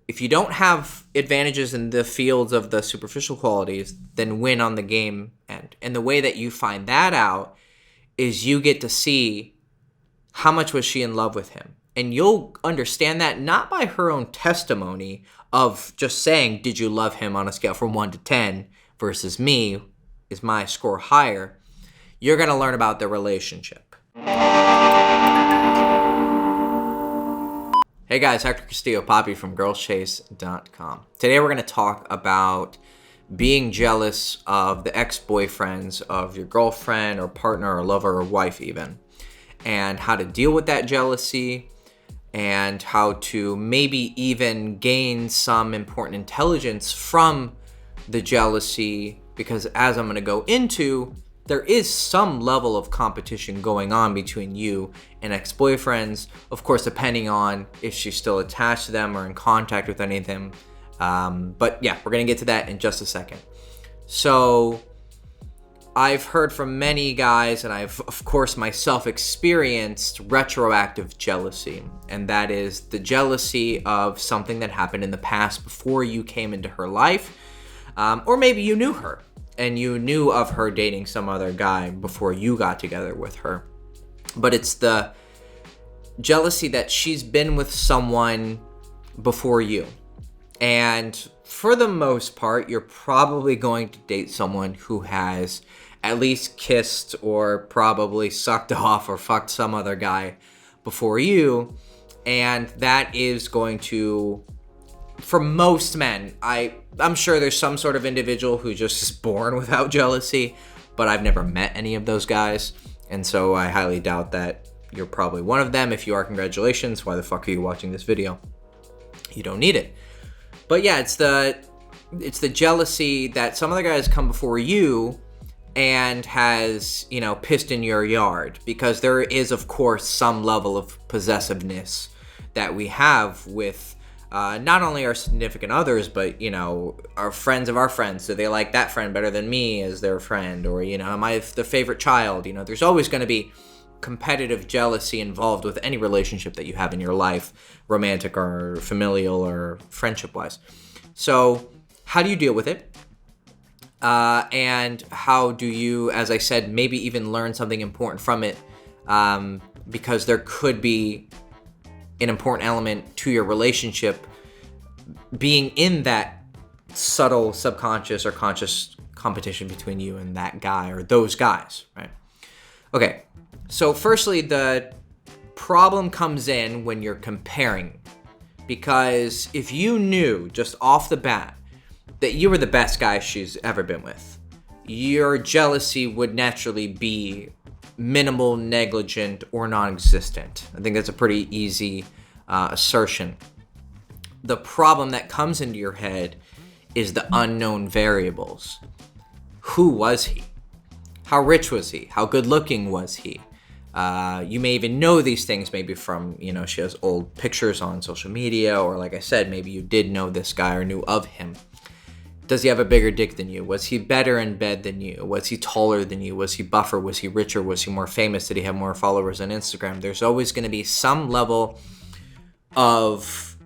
if you don't have advantages in the fields of the superficial qualities, then win on the game end. And the way that you find that out is you get to see how much was she in love with him. And you'll understand that not by her own testimony of just saying, did you love him on a scale from 1 to 10 versus me, is my score higher? You're going to learn about the relationship. Hey guys, Hector Castillo Poppy from girlschase.com. Today we're going to talk about being jealous of the ex-boyfriends of your girlfriend or partner or lover or wife even, and how to deal with that jealousy, and how to maybe even gain some important intelligence from the jealousy, because as I'm going to go into, there is some level of competition going on between you and ex-boyfriends, of course, depending on if she's still attached to them or in contact with any of them. But yeah, we're going to get to that in just a second. So I've heard from many guys, and I've, of course, myself experienced retroactive jealousy. And that is the jealousy of something that happened in the past before you came into her life. Or maybe you knew her and you knew of her dating some other guy before you got together with her. But it's the jealousy that she's been with someone before you. And for the most part, you're probably going to date someone who has at least kissed or probably sucked off or fucked some other guy before you. And that is going to, for most men, I'm sure there's some sort of individual who just is born without jealousy, but I've never met any of those guys. And so I highly doubt that you're probably one of them. If you are, congratulations. Why the fuck are you watching this video? You don't need it. But yeah, it's the jealousy that some other guys come before you and has, pissed in your yard, because there is, of course, some level of possessiveness that we have with not only our significant others, but, our friends of our friends. So they like that friend better than me as their friend, or, am I the favorite child? There's always going to be competitive jealousy involved with any relationship that you have in your life, romantic or familial or friendship-wise. So how do you deal with it? And how do you, as I said, maybe even learn something important from it? Because there could be an important element to your relationship being in that subtle subconscious or conscious competition between you and that guy or those guys, right? Okay, so firstly, the problem comes in when you're comparing, because if you knew just off the bat that you were the best guy she's ever been with, your jealousy would naturally be minimal, negligent, or non-existent. I think that's a pretty easy assertion. The problem that comes into your head is the unknown variables. Who was he? How rich was he? How good looking was he? You may even know these things maybe from, she has old pictures on social media, or like I said, maybe you did know this guy or knew of him. Does he have a bigger dick than you? Was he better in bed than you? Was he taller than you? Was he buffer? Was he richer? Was he more famous? Did he have more followers on Instagram? There's always going to be some level of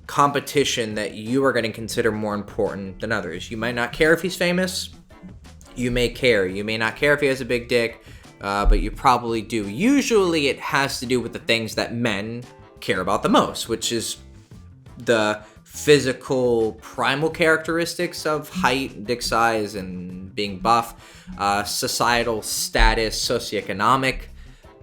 competition that you are going to consider more important than others. You might not care if he's famous. You may care. You may not care if he has a big dick, but you probably do. Usually it has to do with the things that men care about the most, which is the physical primal characteristics of height, dick size, and being buff, societal status, socioeconomic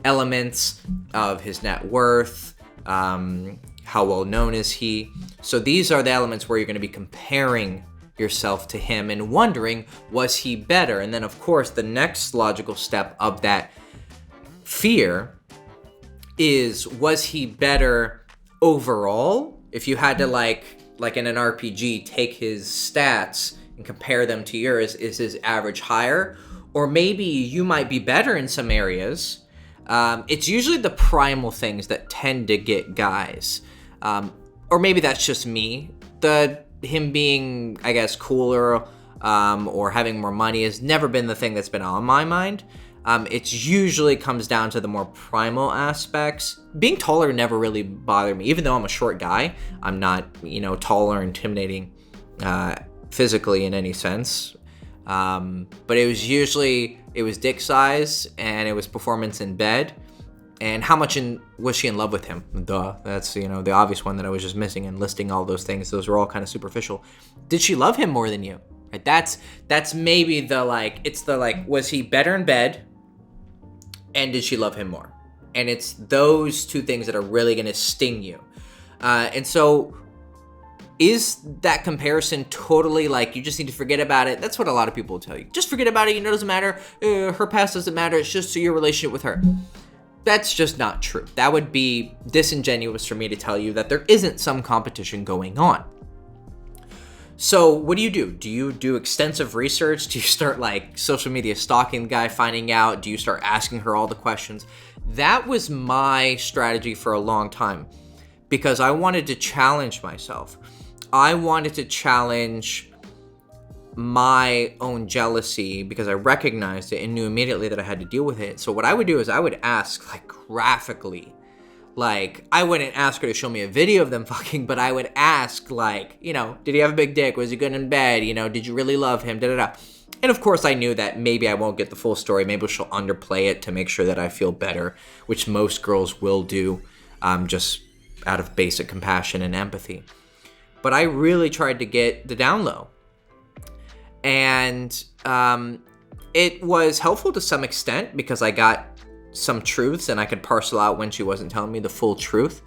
elements of his net worth, how well known is he. So these are the elements where you're going to be comparing yourself to him and wondering, was he better? And then, of course, the next logical step of that fear is, was he better overall? If you had to, like in an RPG, take his stats and compare them to yours, is his average higher? Or maybe you might be better in some areas. It's usually the primal things that tend to get guys. Or maybe that's just me. Him being, I guess, cooler or having more money has never been the thing that's been on my mind. It usually comes down to the more primal aspects. Being taller never really bothered me. Even though I'm a short guy, I'm not, tall or intimidating physically in any sense. But it was dick size, and it was performance in bed. And how much was she in love with him? Duh. That's, the obvious one that I was just missing, and listing all those things. Those were all kind of superficial. Did she love him more than you? Right? That's maybe was he better in bed? And did she love him more? And it's those two things that are really going to sting you. And so is that comparison totally you just need to forget about it? That's what a lot of people will tell you. Just forget about it. It doesn't matter. Her past doesn't matter. It's just your relationship with her. That's just not true. That would be disingenuous for me to tell you that there isn't some competition going on. So what do? Do you do extensive research? Do you start social media stalking the guy, finding out? Do you start asking her all the questions? That was my strategy for a long time because I wanted to challenge myself. I wanted to challenge my own jealousy because I recognized it and knew immediately that I had to deal with it. So what I would do is I would ask graphically. I wouldn't ask her to show me a video of them fucking, but I would ask did he have a big dick? Was he good in bed? Did you really love him? Da-da-da. And of course I knew that maybe I won't get the full story. Maybe she'll underplay it to make sure that I feel better, which most girls will do just out of basic compassion and empathy. But I really tried to get the down low. And it was helpful to some extent because I got some truths and I could parcel out when she wasn't telling me the full truth.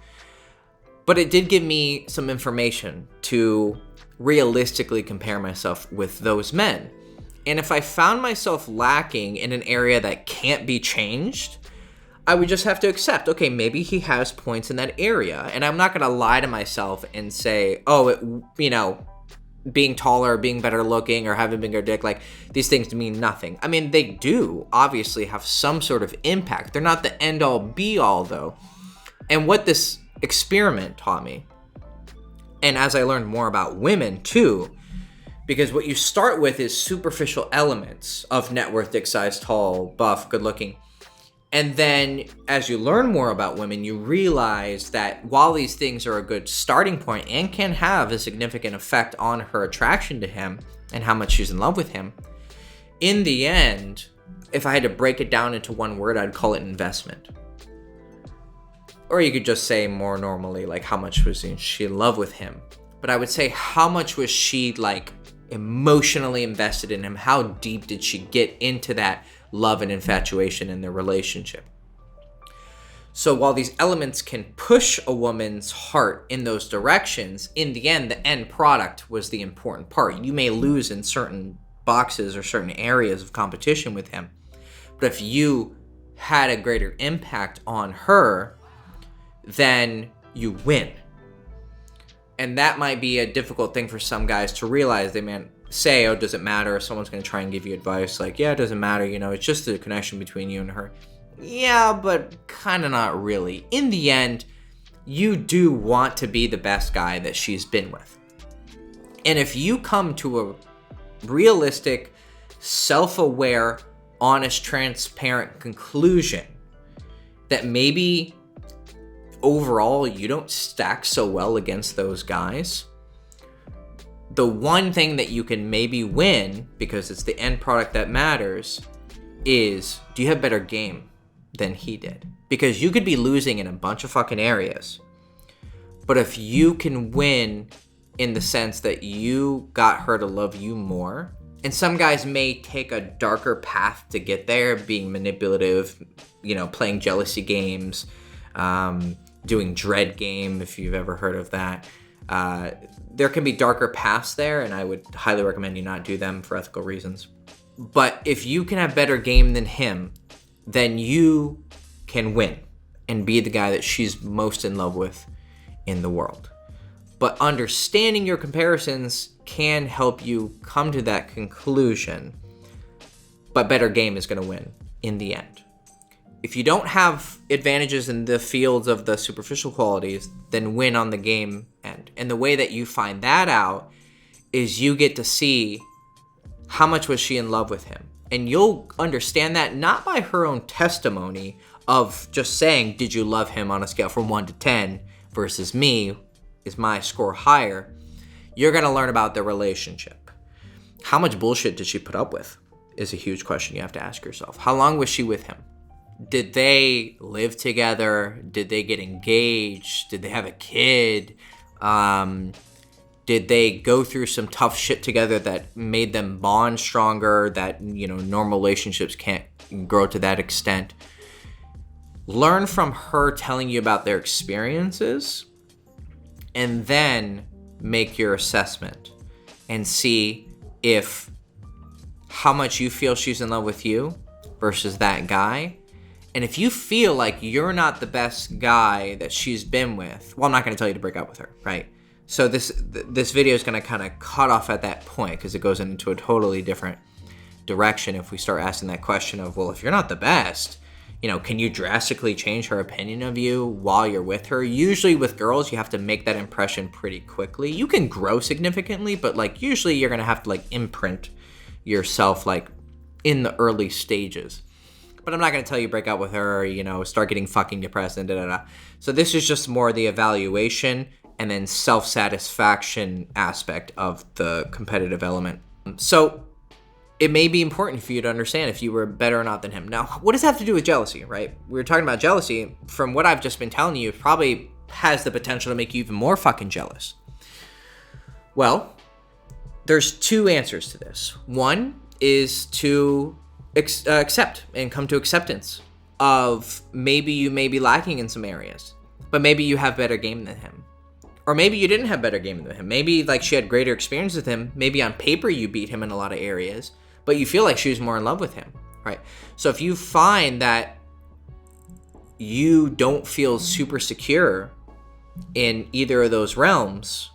But it did give me some information to realistically compare myself with those men. And if I found myself lacking in an area that can't be changed, I would just have to accept, okay, maybe he has points in that area. And I'm not going to lie to myself and say, being taller, being better looking, or having bigger dick, these things mean nothing. I mean, they do obviously have some sort of impact. They're not the end all be all though. And what this experiment taught me, and as I learned more about women too, because what you start with is superficial elements of net worth, dick size, tall, buff, good looking. And then as you learn more about women, you realize that while these things are a good starting point and can have a significant effect on her attraction to him and how much she's in love with him, in the end, if I had to break it down into one word, I'd call it investment. Or you could just say more normally, how much was she in love with him? But I would say, how much was she emotionally invested in him? How deep did she get into that love and infatuation in their relationship? So while these elements can push a woman's heart in those directions, in the end, the end product was the important part. You may lose in certain boxes or certain areas of competition with him, but if you had a greater impact on her, then you win. And that might be a difficult thing for some guys to realize. They may say, oh, does it matter? Someone's going to try and give you advice yeah, it doesn't matter. It's just the connection between you and her. Yeah, but kind of not really. In the end, you do want to be the best guy that she's been with. And if you come to a realistic, self-aware, honest, transparent conclusion that maybe overall you don't stack so well against those guys, the one thing that you can maybe win, because it's the end product that matters, is do you have better game than he did? Because you could be losing in a bunch of fucking areas, but if you can win in the sense that you got her to love you more, and some guys may take a darker path to get there, being manipulative, playing jealousy games, doing dread game, if you've ever heard of that. There can be darker paths there, and I would highly recommend you not do them for ethical reasons. But if you can have better game than him, then you can win and be the guy that she's most in love with in the world. But understanding your comparisons can help you come to that conclusion, but better game is going to win in the end. If you don't have advantages in the fields of the superficial qualities, then win on the game end. And the way that you find that out is you get to see how much was she in love with him. And you'll understand that not by her own testimony of just saying, did you love him on a scale from 1 to 10 versus me, is my score higher? You're going to learn about the relationship. How much bullshit did she put up with is a huge question you have to ask yourself. How long was she with him? Did they live together? Did they get engaged? Did they have a kid? Did they go through some tough shit together that made them bond stronger, that, normal relationships can't grow to that extent? Learn from her telling you about their experiences, and then make your assessment and see how much you feel she's in love with you versus that guy. And if you feel like you're not the best guy that she's been with, well, I'm not going to tell you to break up with her, right? So this video is going to kind of cut off at that point, because it goes into a totally different direction if we start asking that question of, well, if you're not the best, can you drastically change her opinion of you while you're with her? Usually with girls, you have to make that impression pretty quickly. You can grow significantly, but usually you're going to have to imprint yourself in the early stages. But I'm not going to tell you break up with her or, start getting fucking depressed and da-da-da. So this is just more the evaluation and then self-satisfaction aspect of the competitive element. So it may be important for you to understand if you were better or not than him. Now, what does that have to do with jealousy, right? We were talking about jealousy. From what I've just been telling you, it probably has the potential to make you even more fucking jealous. Well, there's two answers to this. One is to accept and come to acceptance of maybe you may be lacking in some areas, but maybe you have better game than him. Or maybe you didn't have better game than him. Maybe she had greater experience with him. Maybe on paper you beat him in a lot of areas, but you feel like she was more in love with him, right? So if you find that you don't feel super secure in either of those realms,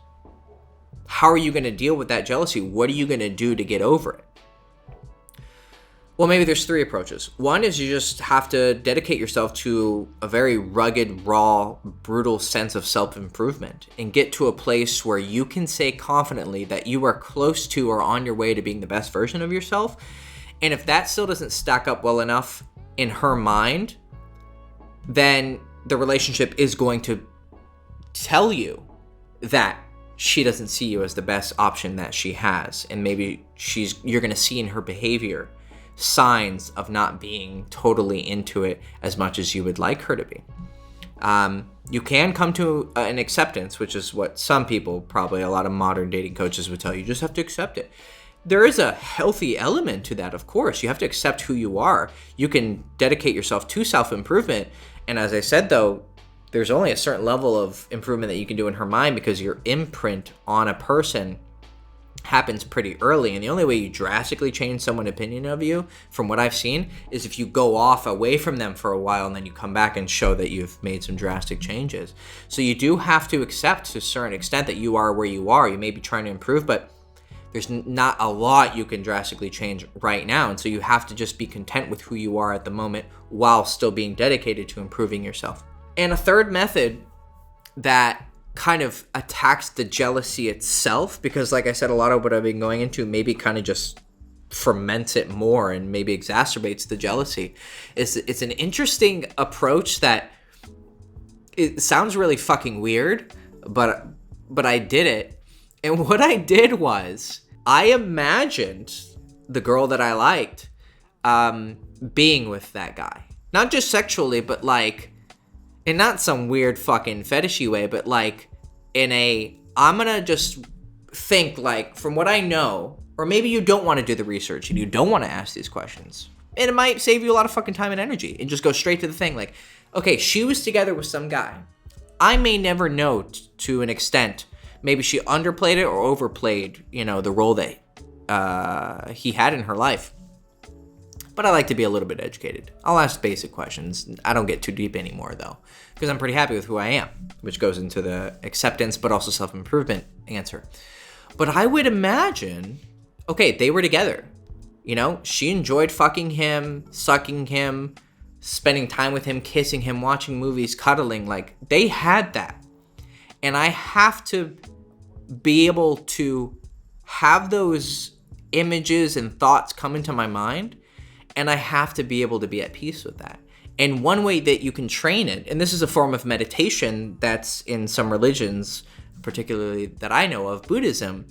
how are you going to deal with that jealousy? What are you going to do to get over it? Well, maybe there's three approaches. One is you just have to dedicate yourself to a very rugged, raw, brutal sense of self-improvement and get to a place where you can say confidently that you are close to or on your way to being the best version of yourself. And if that still doesn't stack up well enough in her mind, then the relationship is going to tell you that she doesn't see you as the best option that she has. And maybe you're going to see in her behavior signs of not being totally into it as much as you would like her to be. You can come to an acceptance, which is what some people, probably a lot of modern dating coaches would tell you. You just have to accept it. There is a healthy element to that, of course. You have to accept who you are. You can dedicate yourself to self-improvement. And as I said, though, there's only a certain level of improvement that you can do in her mind, because your imprint on a person happens pretty early. And the only way you drastically change someone's opinion of you, from what I've seen, is if you go off away from them for a while and then you come back and show that you've made some drastic changes. So you do have to accept to a certain extent that you are where you are. You may be trying to improve, but there's not a lot you can drastically change right now. And so you have to just be content with who you are at the moment while still being dedicated to improving yourself. And a third method that kind of attacks the jealousy itself, because like I said, a lot of what I've been going into maybe kind of just ferments it more and maybe exacerbates the jealousy. It's an interesting approach that it sounds really fucking weird, but I did it. And what I did was I imagined the girl that I liked being with that guy. Not just sexually, but in not some weird fucking fetishy way, but I'm gonna just think from what I know, or maybe you don't want to do the research and you don't want to ask these questions. And it might save you a lot of fucking time and energy and just go straight to the thing. Okay, she was together with some guy. I may never know to an extent. Maybe she underplayed it or overplayed, the role that he had in her life. But I like to be a little bit educated. I'll ask basic questions. I don't get too deep anymore, though, because I'm pretty happy with who I am, which goes into the acceptance but also self-improvement answer. But I would imagine, okay, they were together. She enjoyed fucking him, sucking him, spending time with him, kissing him, watching movies, cuddling. They had that. And I have to be able to have those images and thoughts come into my mind And I have to be able to be at peace with that. And one way that you can train it, and this is a form of meditation that's in some religions, particularly that I know of, Buddhism,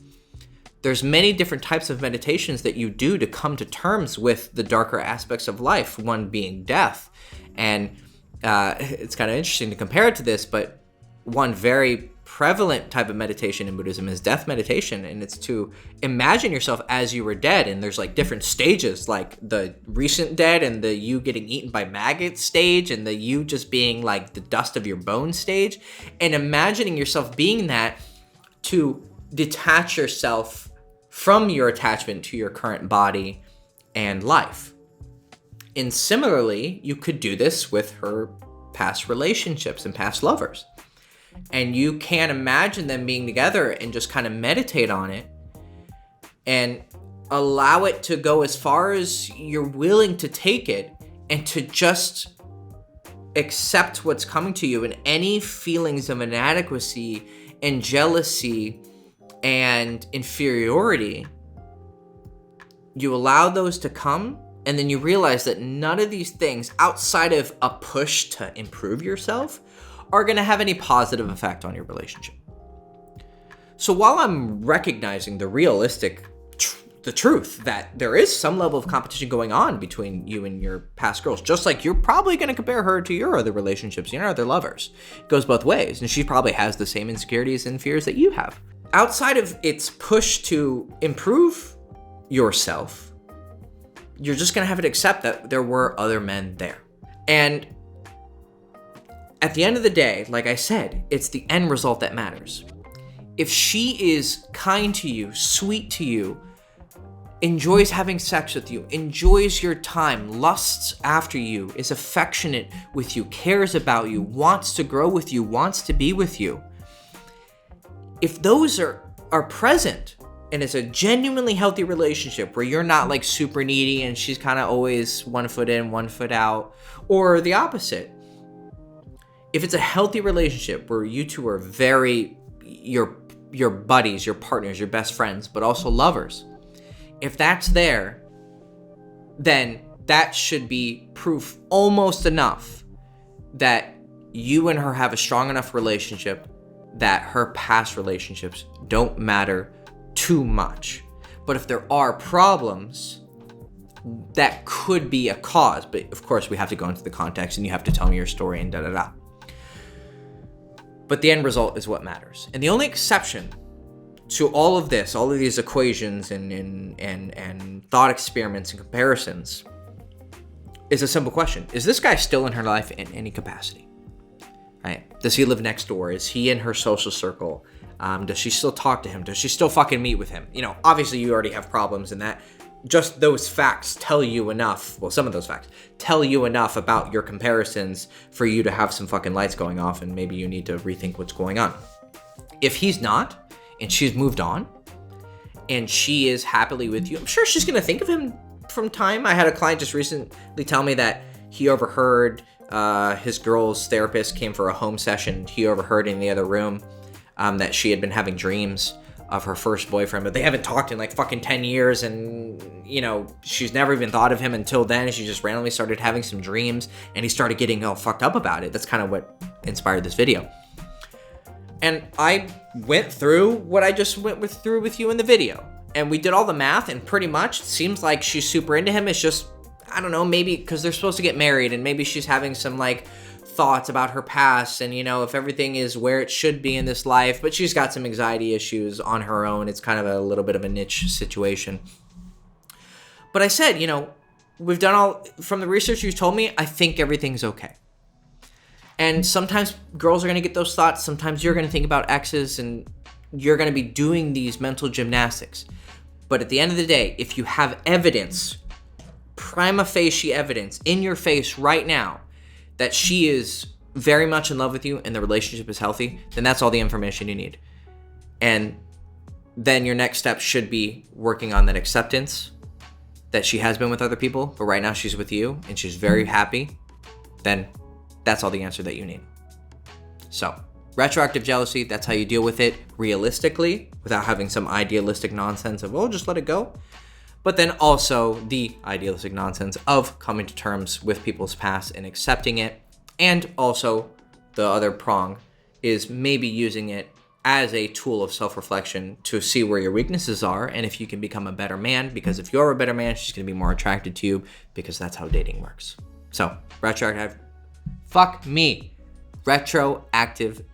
there's many different types of meditations that you do to come to terms with the darker aspects of life, one being death. And it's kind of interesting to compare it to this, but one very prevalent type of meditation in Buddhism is death meditation, and it's to imagine yourself as you were dead, and there's like different stages, like the recent dead and the you getting eaten by maggots stage and the you just being like the dust of your bones stage, and imagining yourself being that to detach yourself from your attachment to your current body and life. And similarly, you could do this with her past relationships and past lovers. And you can imagine them being together and just kind of meditate on it and allow it to go as far as you're willing to take it, and to just accept what's coming to you, and any feelings of inadequacy and jealousy and inferiority, you allow those to come, and then you realize that none of these things outside of a push to improve yourself are going to have any positive effect on your relationship. So while I'm recognizing the realistic, the truth that there is some level of competition going on between you and your past girls, just like you're probably going to compare her to your other relationships, your other lovers. It goes both ways, and she probably has the same insecurities and fears that you have. Outside of its push to improve yourself, you're just going to have to accept that there were other men there. And at the end of the day, like I said, it's the end result that matters. If she is kind to you, sweet to you, enjoys having sex with you, enjoys your time, lusts after you, is affectionate with you, cares about you, wants to grow with you, wants to be with you, if those are present, and it's a genuinely healthy relationship where you're not like super needy and she's kind of always 1 foot in, 1 foot out, or the opposite, if it's a healthy relationship where you two are very, your buddies, your partners, your best friends, but also lovers, if that's there, then that should be proof almost enough that you and her have a strong enough relationship that her past relationships don't matter too much. But if there are problems, that could be a cause. But of course, we have to go into the context and you have to tell me your story and da-da-da. But the end result is what matters. And the only exception to all of this, all of these equations and thought experiments and comparisons, is a simple question. Is this guy still in her life in any capacity? Right? Does he live next door? Is he in her social circle? Does she still talk to him? Does she still fucking meet with him? Obviously you already have problems in that. Just those facts tell you enough. Well, some of those facts tell you enough about your comparisons for you to have some fucking lights going off, and maybe you need to rethink what's going on. If he's not, and she's moved on, and she is happily with you, I'm sure she's going to think of him from time. I had a client just recently tell me that he overheard his girl's therapist came for a home session. He overheard in the other room that she had been having dreams of her first boyfriend, but they haven't talked in like fucking 10 years, and she's never even thought of him until then. She just randomly started having some dreams, and he started getting all fucked up about it. That's kind of what inspired this video. And I went through what I just through with you in the video, and we did all the math, and pretty much it seems like she's super into him. It's just, I don't know, maybe because they're supposed to get married, and maybe she's having some like thoughts about her past, and if everything is where it should be in this life, but she's got some anxiety issues on her own. It's kind of a little bit of a niche situation. But I said, we've done all, from the research you told me, I think everything's okay. And sometimes girls are going to get those thoughts. Sometimes you're going to think about exes, and you're going to be doing these mental gymnastics. But at the end of the day, if you have evidence, prima facie evidence in your face right now, that she is very much in love with you and the relationship is healthy, then that's all the information you need. And then your next step should be working on that acceptance that she has been with other people, but right now she's with you and she's very happy. Then that's all the answer that you need. So, retroactive jealousy, that's how you deal with it realistically without having some idealistic nonsense of, just let it go. but then also the idealistic nonsense of coming to terms with people's past and accepting it. And also the other prong is maybe using it as a tool of self-reflection to see where your weaknesses are and if you can become a better man, because if you're a better man, she's going to be more attracted to you, because that's how dating works. So, retroactive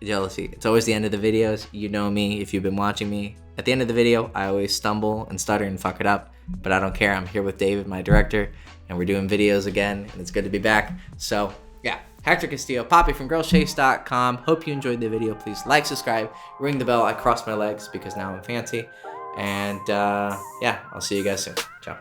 jealousy. It's always the end of the videos. You know me if you've been watching me. At the end of the video, I always stumble and stutter and fuck it up, but I don't care. I'm here with David, my director, and we're doing videos again, and it's good to be back. So, yeah. Hector Castillo, Poppy from girlschase.com. Hope you enjoyed the video. Please like, subscribe, ring the bell. I crossed my legs because now I'm fancy. And yeah, I'll see you guys soon. Ciao.